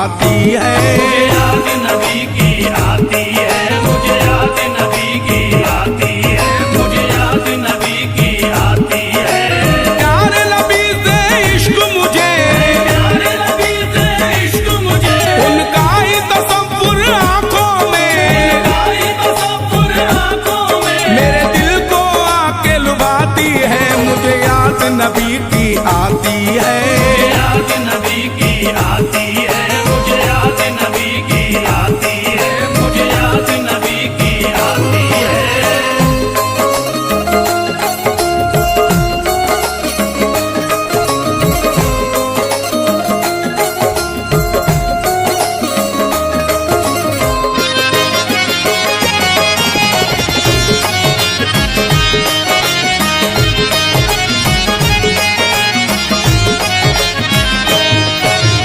आती है। मुझे याद नबी की आती है, मुझे याद नबी की आती है, मुझे याद नबी की आती है। प्यारे नबी से इश्क मुझे, प्यारे नबी से इश्क मुझे, उनका ही तसव्वुर आंखों में, उनका ही तसव्वुर आंखों में मेरे दिल को आके लुभाती है। मुझे याद नबी की आती है। मुझे याद नबी की आती है, मुझे याद नबी की आती है, मुझे याद नबी की आती है।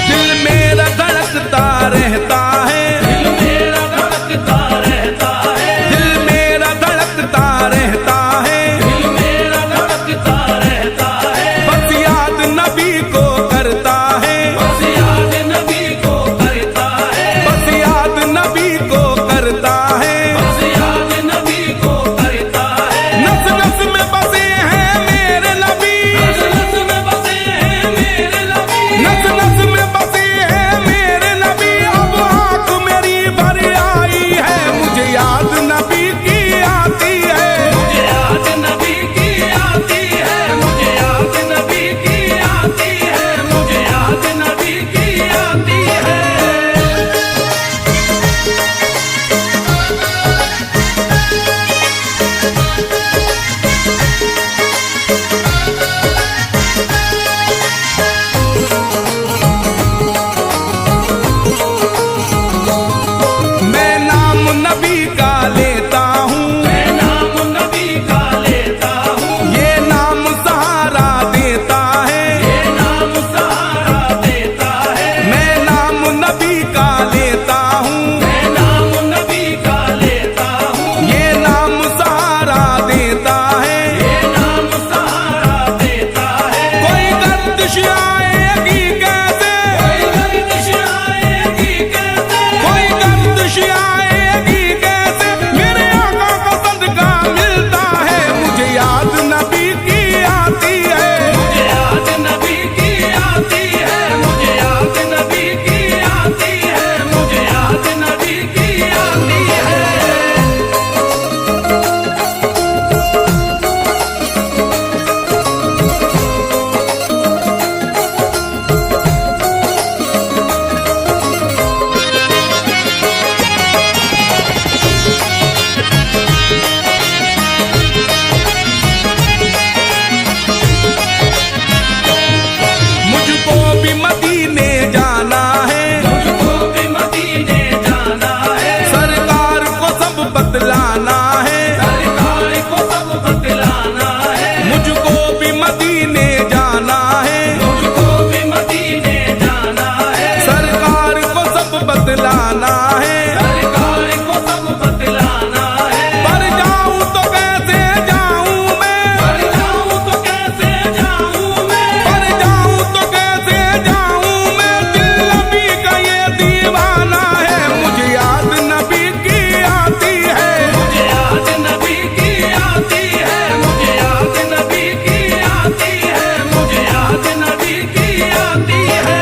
दिल मेरा धड़कता रहता है, दिल मेरा धड़कता रहता है, दिल मेरा धड़कता रहता है, दिल मेरा धड़कता रहता है। बस याद नबी को करता है, बस याद नबी को करता है, बस याद नबी को करता है। बस याद नबी को करता है। नस नस में बसे हैं मेरे नबी, नस नस में बसे हैं मेरे नबी, नस नस में बसे हैं मेरे नबी। अब आंख मेरी भर आई है, मुझे याद नबी की आती है। मुझे याद नबी की आती है, मुझे याद नबी की आती है, मुझे याद नबी की आती है। मैं नाम नबी का लेता हूँ, मैं नाम नबी का लेता हूँ, ये नाम सहारा देता है। ये नाम सहारा देता है। मैं नाम नबी का लेता हूँ, मैं नाम नबी का लेता हूँ, ये नाम सहारा देता है। ये नाम सहारा देता है। कोई गर्दिश आएगी कैसे, कोई गर्दिश आएगी कैसे, कोई गर्दिश आएगी कैसे, मेरे आका का सदका मिलता है। मुझे याद नबी की आती है। मुझे याद नबी की आती है, मुझे याद नबी की आती है, मुझे याद नबी की आती है। मुझको भी मदीने जाना है, मुझको भी मदीने जाना है, सरकार को सब बतलाना है। सरकार को सब बतलाना है। मुझको भी मदीने जाना है, मुझको भी मदीने जाना है, सरकार को सब बतलाना है। सरकार को सब बतलाना है। पर जाऊं तो कैसे जाऊं मैं, पर जाऊं तो कैसे जाऊं मैं, पर जाऊं तो कैसे जाऊं मैं, दिल नबी का ये दीवाना है। मुझे याद नबी की आती है। मुझे याद नबी की आती है, मुझे याद नबी की आती है, मुझे याद नबी की आती है।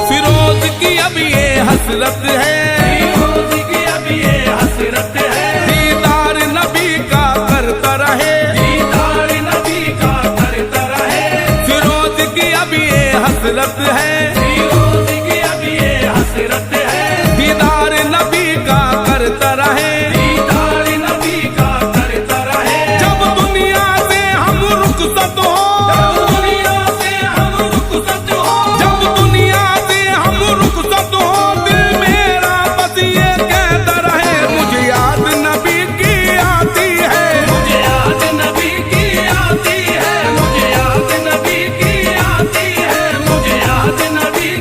फिरोज की अब ये हसरत है, फिरोज की अब ये हसरत है, दीदार नबी का करता रहे। दीदार नबी का करता रहे। फिरोज की अब ये हसरत है, फिरोज की अब ये हसरत है, दीदार नबी का करता रहे। दीदार नबी का करता रहे। जब दुनिया से हम रुखसत हो, जब दुनिया से हम रुखसत हो, जब दुनिया से हम रुखसत हो, दिल मेरा बस ये कहता रहे। मुझे याद नबी की आती है। मुझे याद नबी की आती है, मुझे याद नबी की आती है, मुझे याद नबी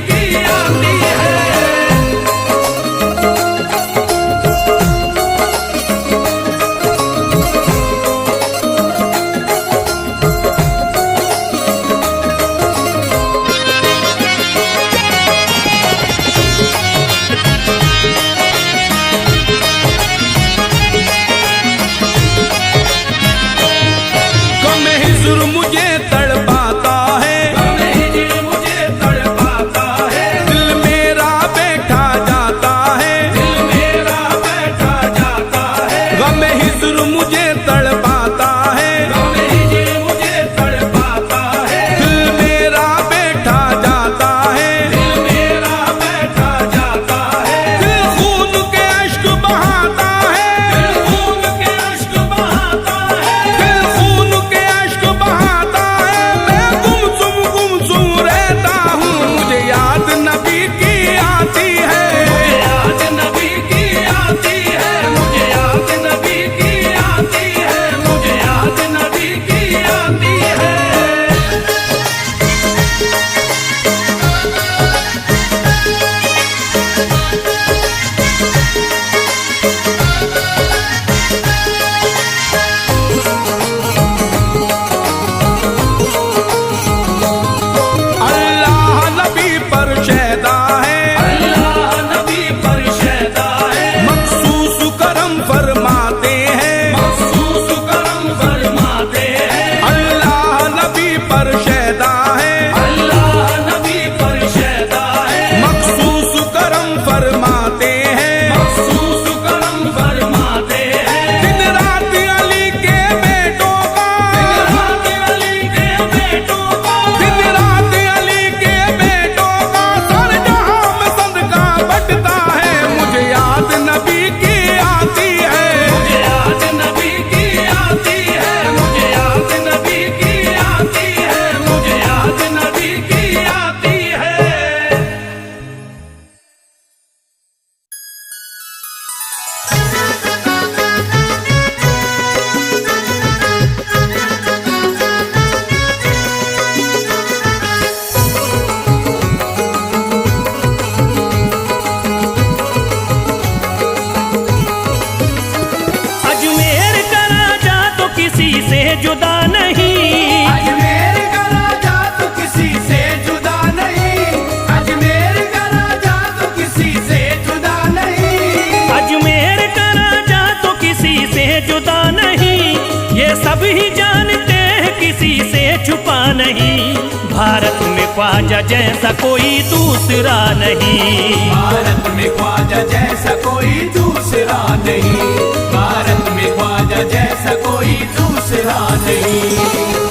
ख्वाजा जैसा कोई दूसरा नहीं। भारत में ख्वाजा जैसा कोई दूसरा नहीं। भारत में ख्वाजा जैसा कोई दूसरा नहीं।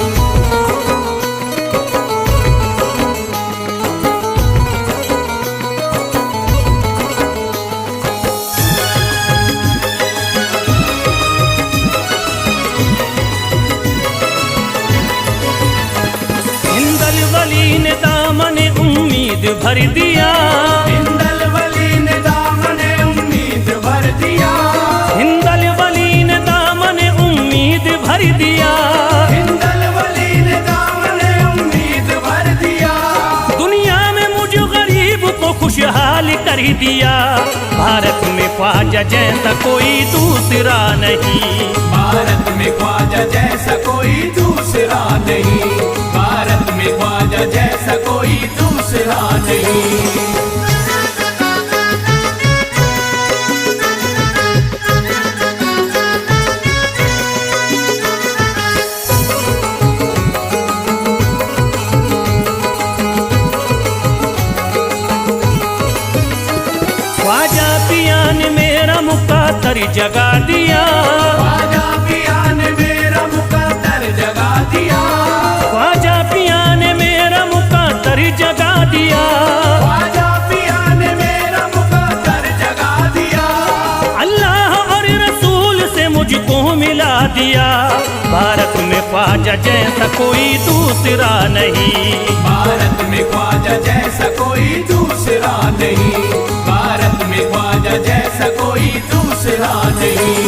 वली ने दामन उम्मीद भर दिया। हिंदल वली ने दामन उम्मीद भर दिया। हिंदल वली ने दामन उम्मीद भर दिया। हिंदल वली ने दामन उम्मीद भर दिया। दुनिया में मुझ गरीब को खुशहाल कर दिया। भारत में ख्वाजा जैसा कोई दूसरा नहीं। भारत में ख्वाजा जैसा कोई दूसरा नहीं। भारत में ख्वाजा जैसा कोई दूसरा नहीं। ख्वाजा पिया ने मेरा मुकद्दर जगा दिया। ख्वाजा पिया ने मेरा मुकद्दर जगा दिया। ख्वाजा पिया ने मेरा मुकद्दर जगा दिया। ख्वाजा पिया ने मेरा मुकद्दर जगा दिया। अल्लाह और रसूल से मुझको मिला दिया। भारत में ख्वाजा जैसा कोई दूसरा नहीं। भारत में ख्वाजा जैसा कोई दूसरा नहीं। भारत में ख्वाजा जैसा कोई दूसरा नहीं।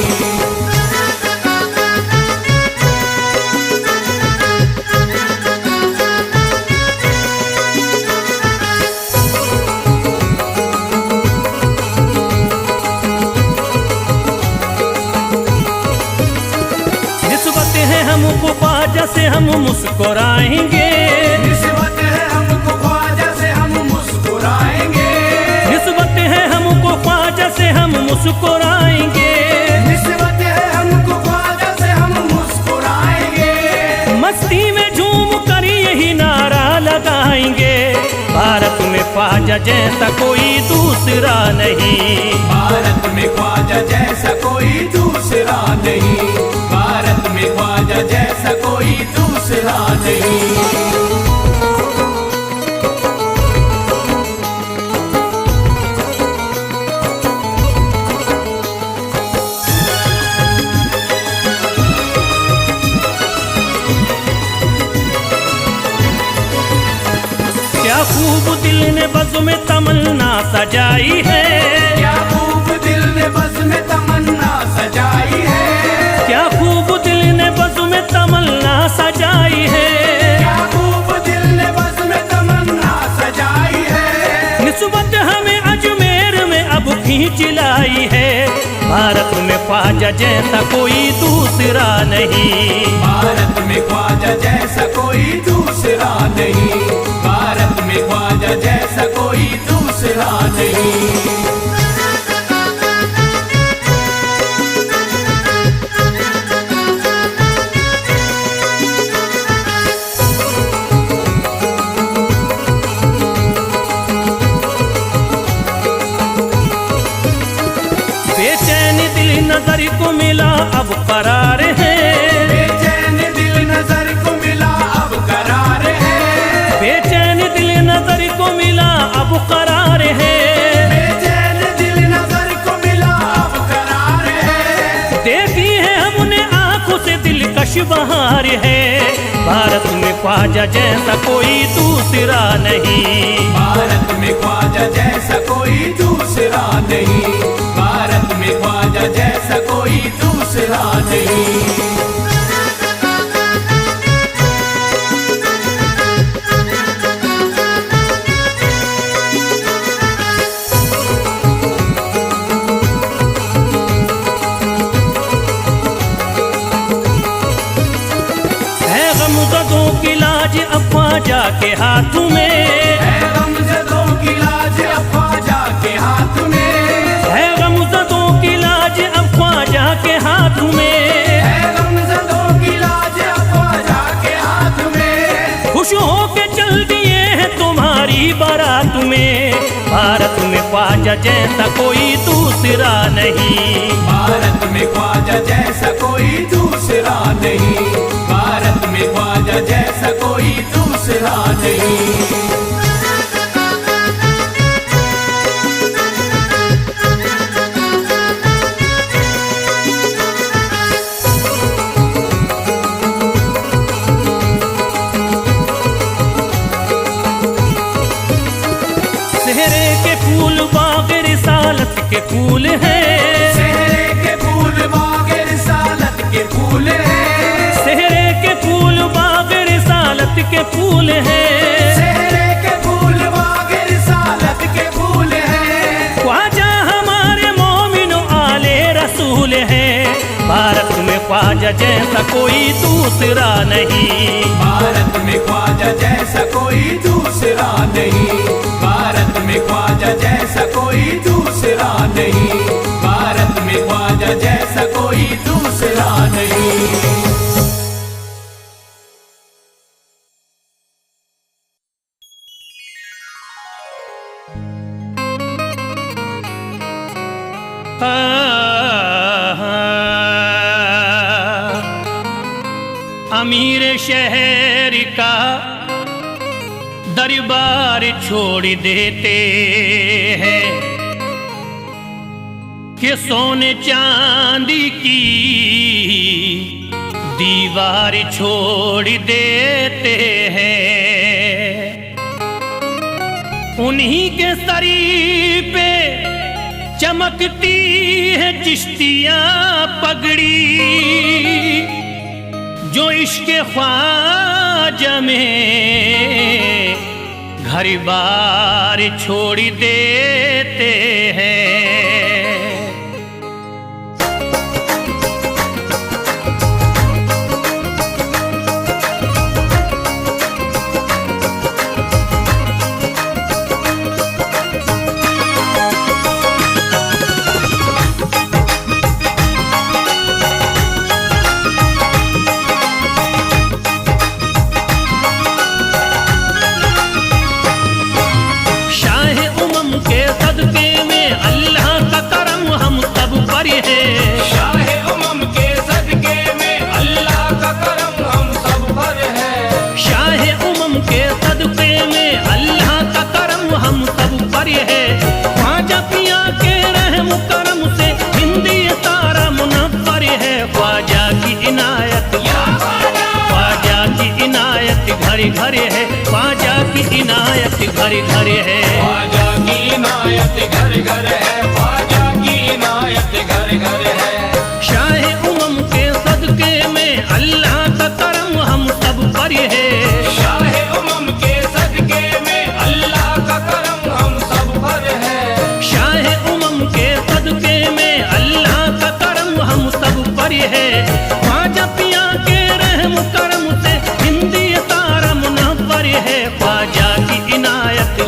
निस्बत है हमको ख्वाजा से हम मुस्कुराएंगे। निस्बत है हमको ख्वाजा से हम मुस्कुराएंगे। निस्बत है हमको ख्वाजा से हम मुस्कुराएंगे। निस्बत है हमको ख्वाजा से हम मुस्कुराएंगे। मस्ती में झूम कर यही नारा लगाएंगे। भारत में ख्वाजा जैसा कोई दूसरा नहीं। भारत में ख्वाजा जैसा कोई दूसरा नहीं। भारत में ख्वाजा जैसा कोई दूसरा नहीं। क्या खूब दिल ने बज़्म में तमन्ना सजाई है। क्या खूब दिल ने बज़्म में तमन्ना सजाई है। क्या खूब दिल ने बज़्म में तमन्ना सजाई है। क्या खूब दिल ने बज़्म में तमन्ना सजाई है। निस्बत हमें अजमेर में अब खींच लाई है। भारत में ख्वाजा जैसा कोई दूसरा नहीं। भारत में ख्वाजा जैसा कोई दूसरा नहीं। भारत में ख्वाजा जैसा कोई दूसरा नहीं। बेचैन दिल नजर को मिला अब करार है। बेचैन दिल नजर को मिला अब करार है। बेचैन दिल नजर को मिला अब करार है। बेचैन दिल नजर को मिला अब करार है। देखी है हमने आंखों से दिलकश बहार है। भारत में ख्वाजा जैसा कोई दूसरा नहीं। भारत में ख्वाजा जैसा कोई दूसरा नहीं। भारत में ख्वाजा जैसा कोई दूसरा नहीं। है गमज़दों की लाज अब ख्वाजा के हाथ में। है गमज़दों की लाज अब ख्वाजा के हाथ में। है गमज़दों की लाज अब ख्वाजा के हाथ में। है गमज़दों की लाज अब ख्वाजा के हाथ में। खुश हो के चल दिए हैं भारत में ख्वाजा जैसा कोई दूसरा नहीं। भारत में ख्वाजा जैसा कोई दूसरा नहीं। भारत में ख्वाजा जैसा कोई दूसरा नहीं। सेहरे के फूल बाग रिसालत के फूल हैं। सेहरे के फूल बाग रिसालत के फूल हैं। सेहरे के फूल बाग रिसालत के फूल हैं। सेहरे के फूल बाग रिसालत के फूल हैं। ख्वाजा हमारे मोमिनो आले रसूल हैं। भारत में ख्वाजा जैसा कोई दूसरा नहीं। भारत में ख्वाजा जैसा कोई दूसरा नहीं। भारत में ख्वाजा जैसा कोई दूसरा नहीं। भारत में ख्वाजा जैसा कोई दूसरा नहीं। अमीर शहर का दरबार छोड़ देते हैं कि सोने चांदी की दीवार छोड़ देते हैं। उन्हीं के सरी पे चमकती है चिश्तियां पगड़ी, जो इश्क ख्वाजा में घर बार छोड़ देते हैं। घर है ख्वाजा की इनायत घर घर है। ख्वाजा की इनायत घर घर है। ख्वाजा की इनायत घर घर है। शाह उमम के सदके में अल्लाह का करम हम सब पर है। शाह उमम के सदके में अल्लाह का करम हम सब पर है। शाह उमम के सदके में अल्लाह का करम हम सब पर है। ख्वाजा पिया के रहम करम से हिंदी है। ख्वाजा की इनायत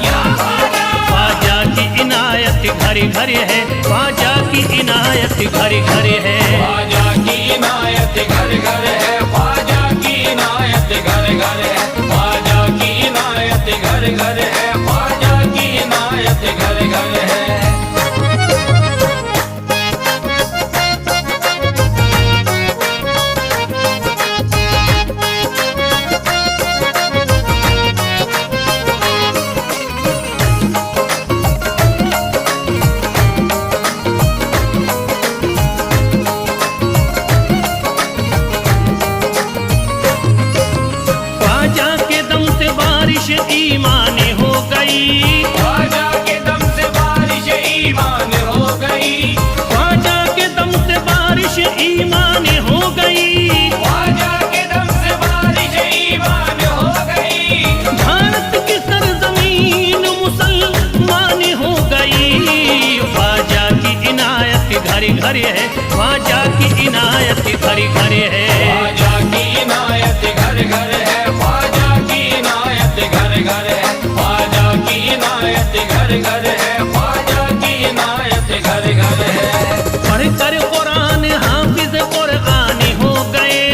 ख्वाजा की इनायत घर घर है। ख्वाजा की इनायत घर घर है। ख्वाजा की इनायत घर घर है। ख्वाजा की इनायत घर घर है। ख्वाजा की इनायत घर घर है। ख्वाजा की इनायत घर घर है। ईमान हो गई। ख्वाजा के दम से बारिश ईमान हो गई। ख्वाजा के दम से बारिश ईमान हो गई। ख्वाजा के दम से बारिश ईमान हो गई। भारत की सरजमीन मुसलमान हो गई। ख्वाजा की इनायत घर घर है। ख्वाजा की इनायत घर घर है। ख्वाजा की इनायत घर घर है। ख्वाजा की इनायत घर घर है। ख्वाजा की इनायत घर घर है। ख्वाजा की इनायत घर घर है। पढ़कर कुरान हाफिज कुरानी हो गए।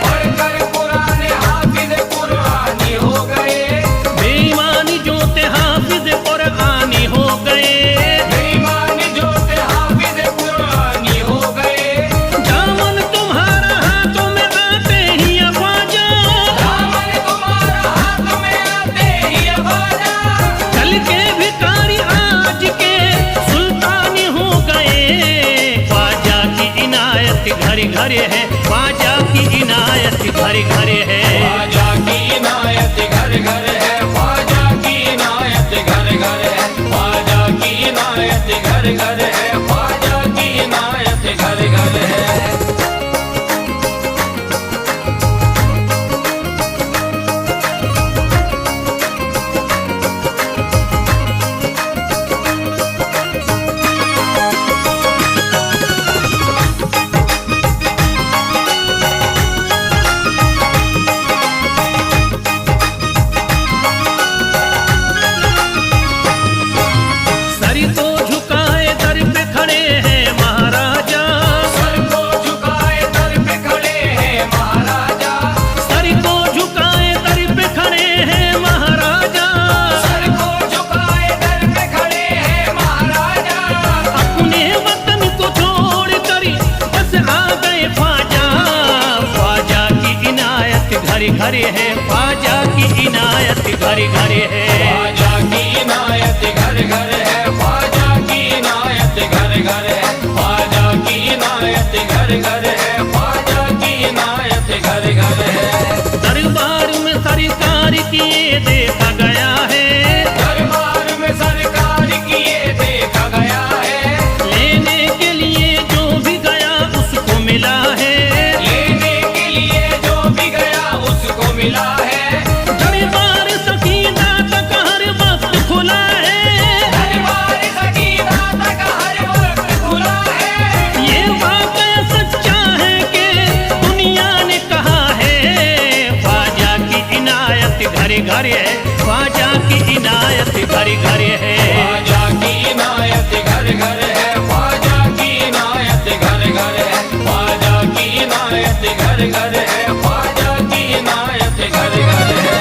पढ़कर कुरान हाफिज कुरानी हो गए। बेईमानी जो थे हाफिज कुरान घर घर है, ख्वाजा की इनायत घर घर है। ख्वाजा की इनायत घर घर है, ख्वाजा की इनायत घर घर है, ख्वाजा की इनायत घर घर है, ख्वाजा की इनायत घर घर है। घर है, ख्वाजा की इनायत घर घर है। ख्वाजा की इनायत घर घर है, ख्वाजा की इनायत घर घर है, ख्वाजा की इनायत घर घर है, ख्वाजा की इनायत घर घर है। दरबार में सरकार किए देखा गया है, दरबार में सरकार किए देखा गया है, लेने के लिए जो भी गया उसको मिला है, लेने के लिए जो भी गया उसको मिला है। दरबार सकीना तक हर वक्त खुला है, दरबार सकीना तक हर वक्त खुला है। ये वाकया सच्चा है कि दुनिया ने कहा है, ख्वाजा की इनायत घर घर है, ख्वाजा की इनायत घर घर है। ख्वाजा की इनायत घर घर है, ख्वाजा की इनायत घर घर है, ख्वाजा की इनायत घर घर है, ख्वाजा की इनायत घर घर है।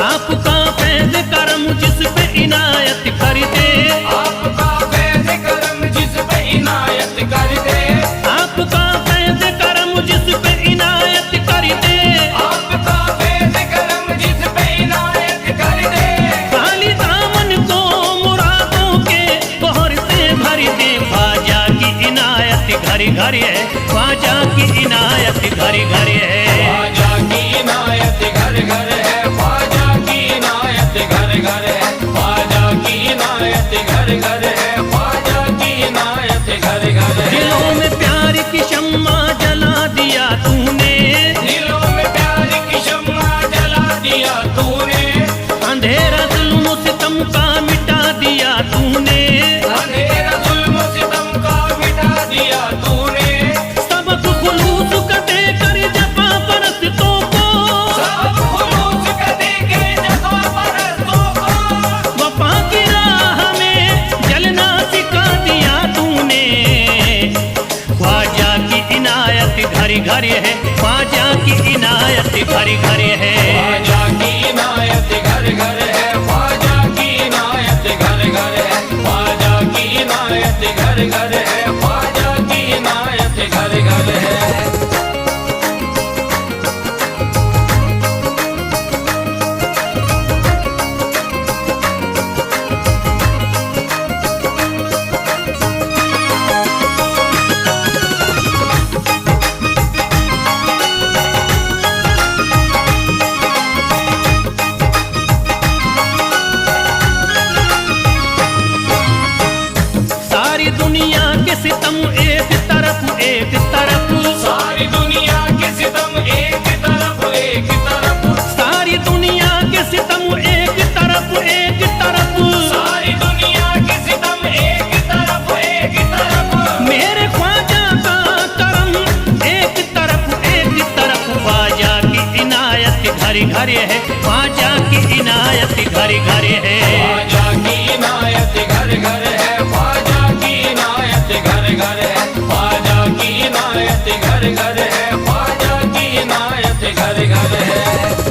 आपका फैज़ करम जिस पे इनायत कर दे, आपका फैज़ करम जिस पे इनायत कर दे, आपका फैज़ करम जिस पे इनायत कर दे, आपका फैज़ करम जिस पे इनायत कर दे। खाली दामन को मुरादों के बहर से भर दे, ख्वाजा की इनायत घर घर है, ख्वाजा की इनायत घर घर है। ख्वाजा की इनायत घर घर है, ख्वाजा की इनायत घर घर है, ख्वाजा की इनायत घर घर है, ख्वाजा की इनायत घर घर है। दिलों में प्यार की शम्मा जला दिया तूने, दिलों में प्यार की शम्मा जला दिया तूने, अंधेरा जुल्म सितम का मिटा दिया तूने, अंधेरा जुल्म सितम का मिटा दिया तूने, सबक खुलूस का देकर जफा परस्तों को, सब खुलूस का देके जफा परस्तों को, वफा की राह में जलना सिखा दिया तूने। ख्वाजा की इनायत घर घर है, ख्वाजा की इनायत घर घर है। ख्वाजा की इनायत घर घर है, ख्वाजा की इनायत घर घर है, ख्वाजा की इनायत घर घर है, ख्वाजा की इनायत घर घर है। सारी दुनिया के सितम एक तरफ एक तरफ, सारी दुनिया के सितम एक तरफ एक तरफ, सारी दुनिया के सितम एक तरफ एक तरफ, सारी दुनिया के सितम एक तरफ एक तरफ। मेरे ख्वाजा का करम एक तरफ एक तरफ, ख्वाजा की इनायत घर घर है, ख्वाजा की इनायत घर घर है। ख्वाजा की इनायत घर घर है, ख्वाजा की इनायत घर घर है, ख्वाजा की इनायत घर घर है, ख्वाजा की इनायत घर घर है।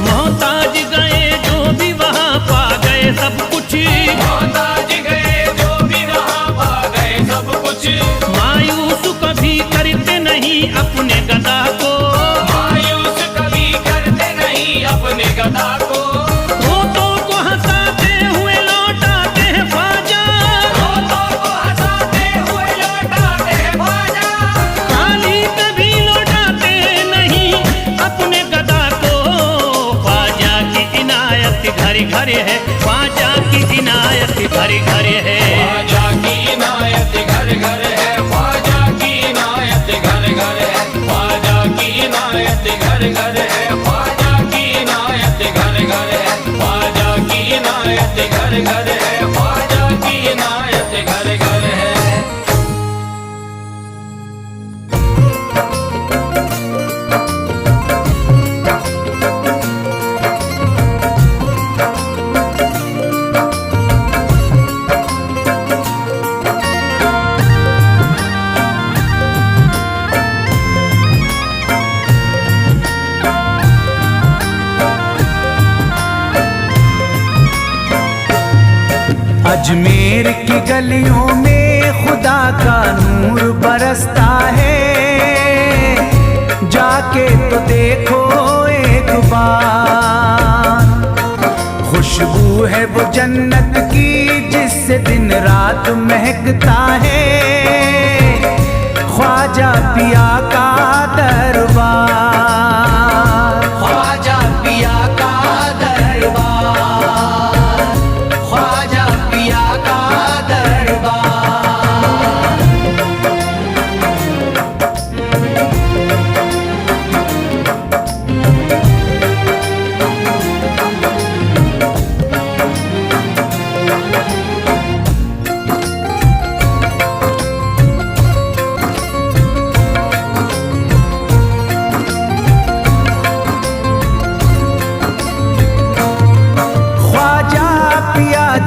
मोहताज गए जो भी वहाँ पा गए सब कुछ घर है, ख्वाजा की इनायत घर घर है। ख्वाजा की इनायत घर घर है, ख्वाजा की इनायत घर घर है, ख्वाजा की इनायत घर घर है, ख्वाजा की इनायत घर घर है, ख्वाजा की इनायत घर घर है, ख्वाजा की इनायत घर घर है। अजमेर की गलियों में खुदा का नूर बरसता है, जाके तो देखो एक बार। खुशबू है वो जन्नत की जिससे दिन रात महकता है, ख्वाजा पिया का दरबार, ख्वाजा पिया का दरबार, ख्वाजा पिया का दरबार।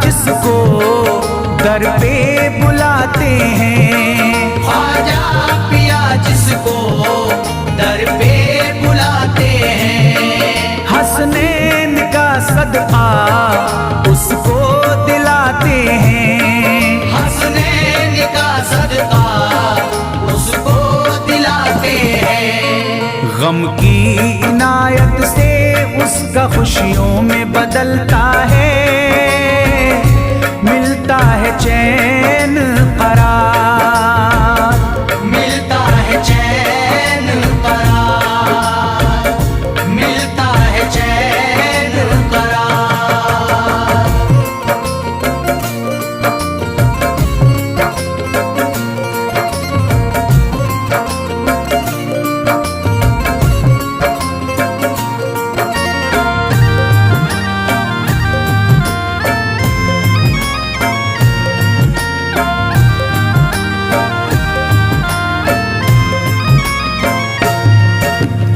जिसको दर पे बुलाते हैं, ख्वाजा पिया जिसको दर पे बुलाते हैं, हसनैन का सदका उसको दिलाते हैं, हसनैन का सदका उसको दिलाते हैं। गम की इनायत से उसका खुशियों में बदलता है, मिलता है चैन करार, मिलता है चैन करार, मिलता है चैन करार।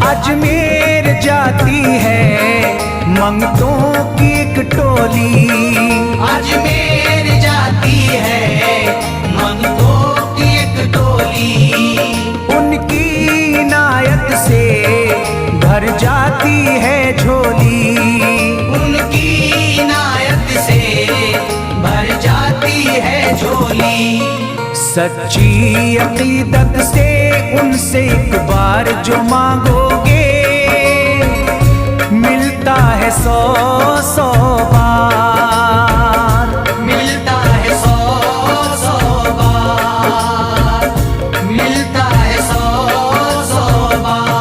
अजमेर जाती है मंगतों की एक टोली, अजमेर जाती है मंगतों की एक टोली, उनकी इनायत से भर जाती है झोली, उनकी इनायत से भर जाती है झोली। सच्ची अकीदत से उनसे एक बार जो मांगोगे, मिलता है 100 बार, मिलता है 100 बार, मिलता है 100 बार।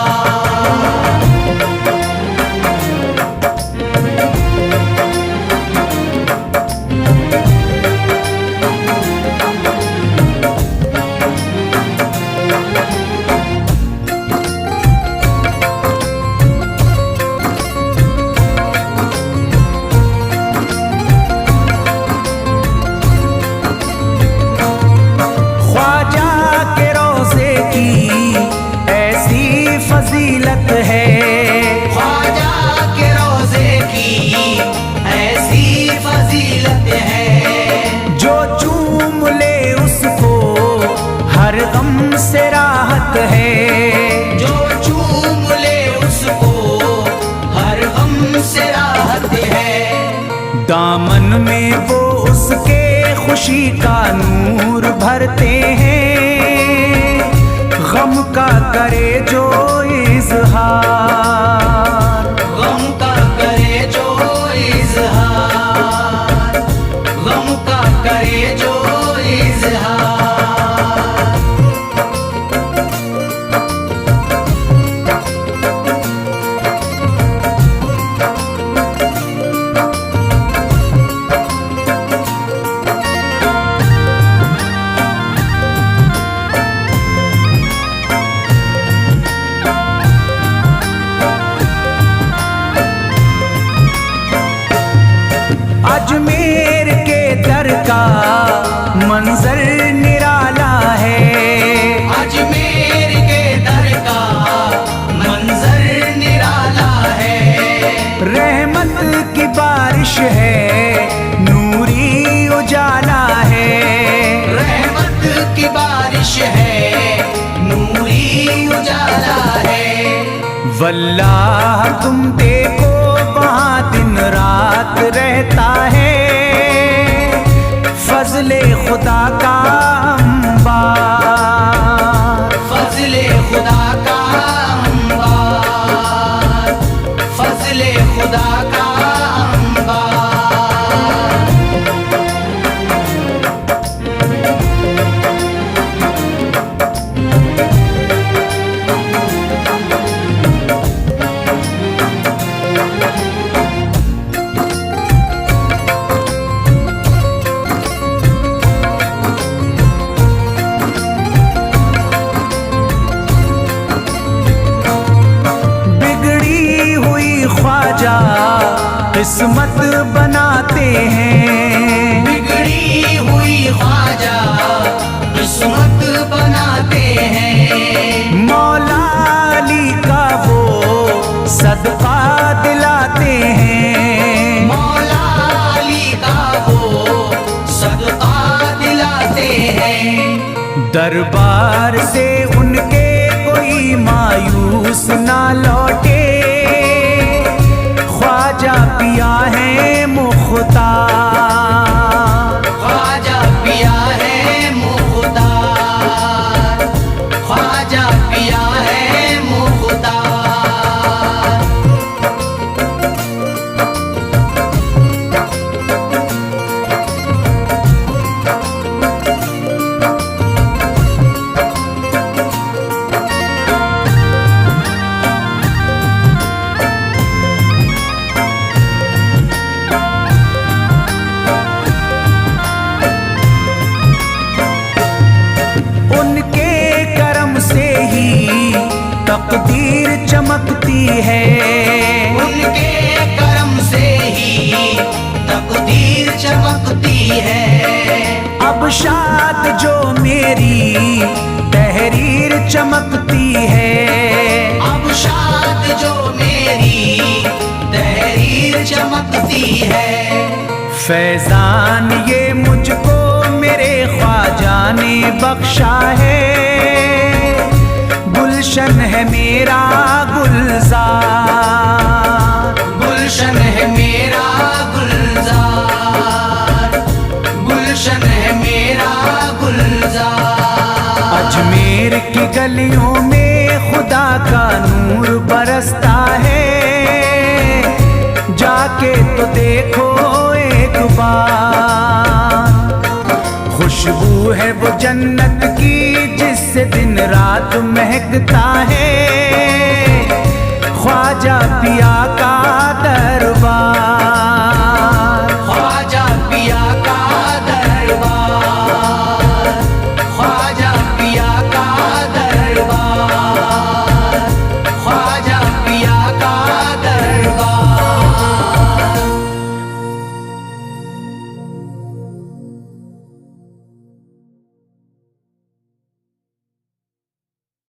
फजीलत है, ख्वाजा के रोज़े की ऐसी फजीलत है, जो चूम ले उसको हर गम से राहत है, जो चूम ले उसको हर गम से राहत है। दामन में वो उसके खुशी का नूर भरते हैं, गम का करे जो इज़हार, गम का करे जो इज़हार, गम का करे जो इज़हार। है, नूरी उजाला है। रहमत की बारिश है, नूरी उजाला है। वल्लाह तुम देखो वहाँ दिन रात रहता है, फजले खुदा का अंबार, फजले खुदा का अंबार, फजले खुदा का अंबार। किस्मत बनाते हैं, बिगड़ी हुई ख्वाजा किस्मत बनाते हैं। मौला अली का वो सदका दिलाते हैं, मौला अली का वो सदका दिलाते हैं। दरबार से उनके कोई मायूस ना लौटे, ख्वाजा पिया है मुख्तार, ख्वाजा पिया है मुख्तार, ख्वाजा पिया है मुख्तार। तकदीर चमकती है, उनके करम से ही तकदीर चमकती है। अब शाद जो मेरी तहरीर चमकती है, अब शाद जो मेरी तहरीर चमकती है। फैजान ये मुझको मेरे ख्वाजा ने बख्शा है, गुलशन है मेरा गुलजार, गुलशन है मेरा गुलजार, गुलशन है मेरा गुलजार। अजमेर की गलियों में खुदा का नूर बरसता है, जाके तो देखो एक बार। खुशबू है वो जन्नत की जिससे दिन रात महकता है, ख्वाजा पिया का दरबार।